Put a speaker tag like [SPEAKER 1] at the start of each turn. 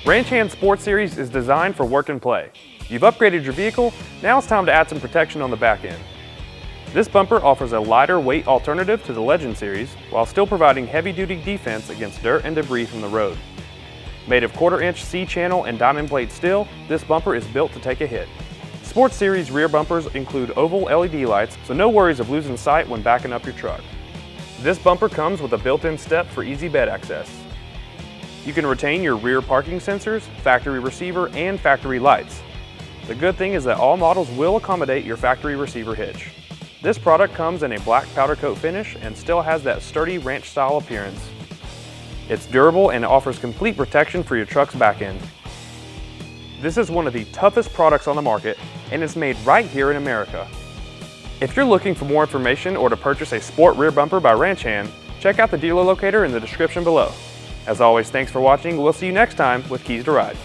[SPEAKER 1] Ranch Hand Sport Series is designed for work and play. You've upgraded your vehicle, now it's time to add some protection on the back end. This bumper offers a lighter weight alternative to the Legend Series while still providing heavy-duty defense against dirt and debris from the road. Made of 1/4-inch C-channel and diamond plate steel, this bumper is built to take a hit. Sport Series rear bumpers include oval LED lights, so no worries of losing sight when backing up your truck. This bumper comes with a built-in step for easy bed access. You can retain your rear parking sensors, factory receiver, and factory lights. The good thing is that all models will accommodate your factory receiver hitch. This product comes in a black powder coat finish and still has that sturdy ranch-style appearance. It's durable and offers complete protection for your truck's back end. This is one of the toughest products on the market, and it's made right here in America. If you're looking for more information or to purchase a sport rear bumper by Ranch Hand, check out the dealer locator in the description below. As always, thanks for watching. We'll see you next time with Keys to Ride.